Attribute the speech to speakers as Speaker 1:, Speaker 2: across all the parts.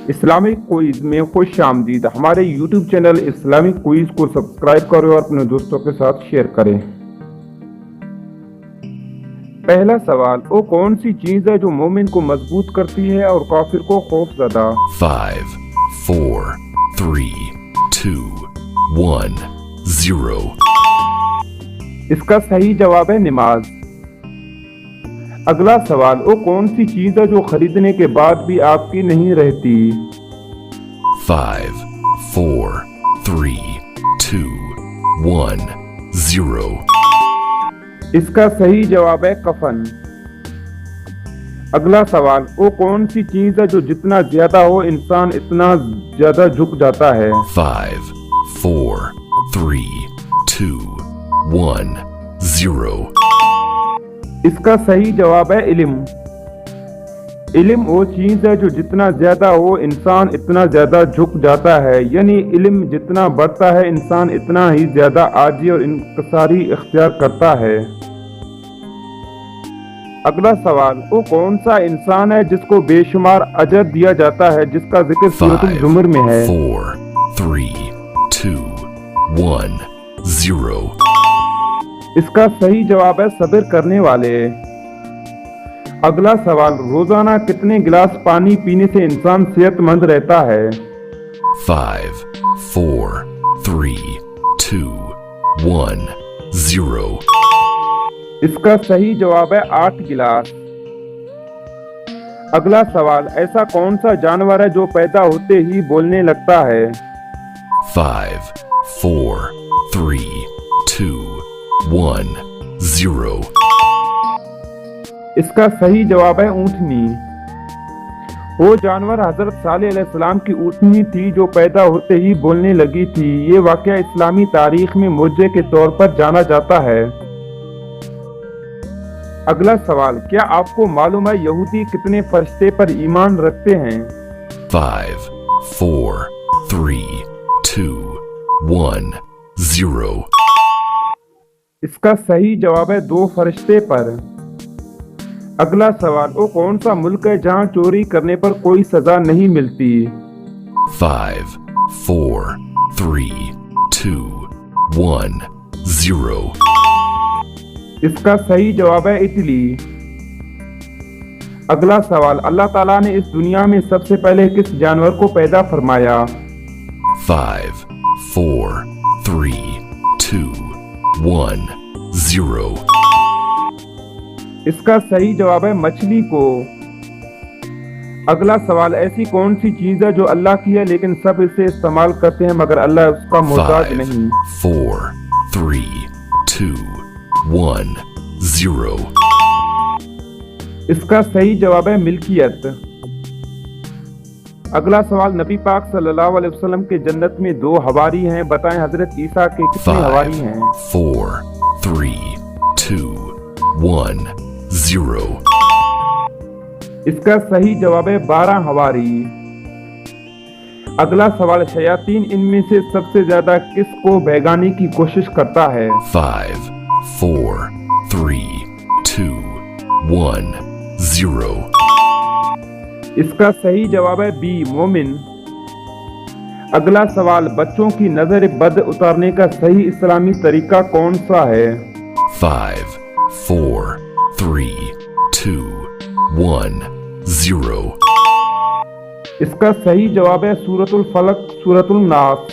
Speaker 1: Islamic quiz میں خوش آمدید۔ ہمارے یوٹیوب چینل اسلامک کوئز کو سبسکرائب کریں اور اپنے دوستوں کے ساتھ شیئر کریں۔ پہلا سوال، وہ کون سی چیز ہے جو مومن کو مضبوط کرتی ہے اور کافر کو خوف زدہ؟
Speaker 2: 5 4 3 2 1 0
Speaker 1: اس کا صحیح جواب ہے نماز۔ اگلا سوال، وہ کون سی چیز ہے جو خریدنے کے بعد بھی آپ کی نہیں رہتی؟
Speaker 2: 5 4 3 2 1 0
Speaker 1: اس کا صحیح جواب ہے کفن۔ اگلا سوال، وہ کون سی چیز ہے جو جتنا زیادہ ہو انسان اتنا زیادہ جھک جاتا ہے؟
Speaker 2: 5 4 3 2 1 0
Speaker 1: اس کا صحیح جواب ہے علم۔ علم وہ چیز ہے جو جتنا زیادہ ہو انسان اتنا زیادہ جھک جاتا ہے، یعنی علم جتنا بڑھتا ہے انسان اتنا ہی زیادہ عاجزی اور انکساری اختیار کرتا ہے۔ اگلا سوال، وہ کون سا انسان ہے جس کو بے شمار اجر دیا جاتا ہے جس کا ذکر سورۃ
Speaker 2: 5
Speaker 1: الزمر میں ہے؟
Speaker 2: 4 3 2 1 0
Speaker 1: اس کا صحیح جواب ہے صبر کرنے والے۔ اگلا سوال، روزانہ کتنے گلاس پانی پینے سے انسان صحت مند رہتا ہے؟
Speaker 2: 5 4 3 2 1 0
Speaker 1: اس کا صحیح جواب ہے 8 گلاس۔ اگلا سوال، ایسا کون سا جانور ہے جو پیدا ہوتے ہی بولنے لگتا ہے؟
Speaker 2: 5 4 3 2 1 0
Speaker 1: اس کا صحیح جواب ہے اونٹنی۔ وہ جانور حضرت صالح علیہ السلام کی اونٹنی تھی جو پیدا ہوتے ہی بولنے لگی تھی۔ یہ واقعہ اسلامی تاریخ میں معجزے کے طور پر جانا جاتا ہے۔ اگلا سوال، کیا آپ کو معلوم ہے یہودی کتنے فرشتے پر ایمان رکھتے ہیں؟
Speaker 2: 5 4 3 2 1 0
Speaker 1: اس کا صحیح جواب ہے 2 فرشتے پر۔ اگلا سوال، وہ کون سا ملک ہے جہاں چوری کرنے پر کوئی سزا نہیں ملتی؟
Speaker 2: 5 4 3 2 1 0
Speaker 1: اس کا صحیح جواب ہے اٹلی۔ اگلا سوال، اللہ تعالیٰ نے اس دنیا میں سب سے پہلے کس جانور کو پیدا فرمایا؟
Speaker 2: 5 4 3 2 1 0
Speaker 1: اس کا صحیح جواب ہے مچھلی کو۔ اگلا سوال، ایسی کون سی چیز ہے جو اللہ کی ہے لیکن سب اسے استعمال کرتے ہیں مگر اللہ اس کا محتاج
Speaker 2: 5
Speaker 1: نہیں؟
Speaker 2: 4 3 2 1 0
Speaker 1: اس کا صحیح جواب ہے ملکیت۔ اگلا سوال، نبی پاک صلی اللہ علیہ وسلم کے جنت میں 2 حواری ہیں، بتائیں حضرت عیسیٰ کے کتنے
Speaker 2: 5
Speaker 1: حواری ہیں؟
Speaker 2: 4 3 2 1 0
Speaker 1: اس کا صحیح جواب ہے 12 حواری۔ اگلا سوال، شیاطین ان میں سے سب سے زیادہ کس کو بہگانے کی کوشش کرتا ہے؟
Speaker 2: 5 4 3 2 1 0
Speaker 1: اس کا صحیح جواب ہے بی، مومن۔ اگلا سوال، بچوں کی نظر بد اتارنے کا صحیح اسلامی طریقہ کون سا ہے؟
Speaker 2: 5 4 3 2 1 0
Speaker 1: اس کا صحیح جواب ہے سورۃ الفلق، سورۃ الناس۔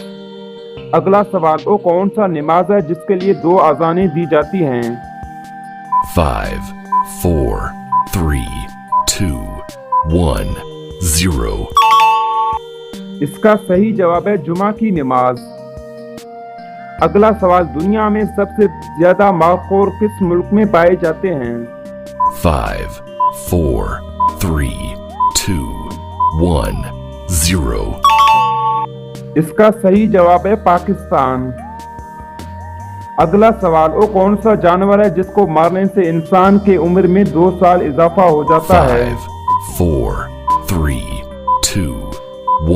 Speaker 1: اگلا سوال، وہ کون سا نماز ہے جس کے لیے 2 اذانیں دی جاتی ہیں؟
Speaker 2: 5 4 3 2 1 0
Speaker 1: اس کا صحیح جواب ہے جمعہ کی نماز۔ اگلا سوال، دنیا میں سب سے زیادہ ماخور کس ملک میں پائے جاتے ہیں؟
Speaker 2: 5 4 3 2 1 0
Speaker 1: اس کا صحیح جواب ہے پاکستان۔ اگلا سوال، وہ کون سا جانور ہے جس کو مارنے سے انسان کے عمر میں 2 سال اضافہ ہو جاتا ہے؟
Speaker 2: 5 4 3 2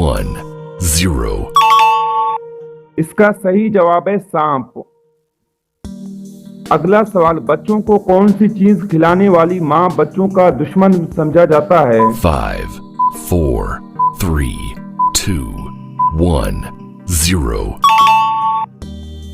Speaker 2: 1 0
Speaker 1: اس کا صحیح جواب ہے سانپ۔ اگلا سوال، بچوں کو کون سی چیز کھلانے والی ماں بچوں کا دشمن سمجھا جاتا ہے؟
Speaker 2: 5 4 3, 2, 1, 0.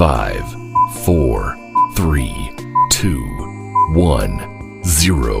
Speaker 2: 5, 4, 3, 2, 1, 0.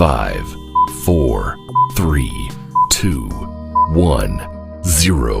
Speaker 2: 5, 4, 3, 2, 1, 0.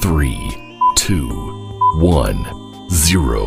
Speaker 2: 3, 2, 1, 0.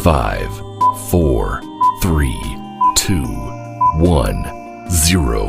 Speaker 2: 5, 4, 3, 2, 1, 0.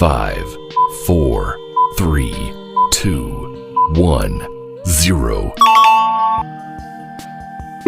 Speaker 2: 5, 4, 3, 2, 1, 0.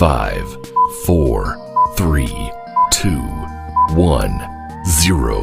Speaker 2: 5, 4, 3, 2, 1, 0.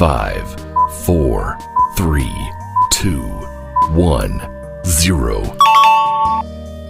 Speaker 2: 5, 4, 3, 2, 1, 0.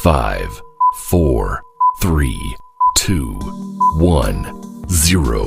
Speaker 2: 5, 4, 3, 2, 1, 0.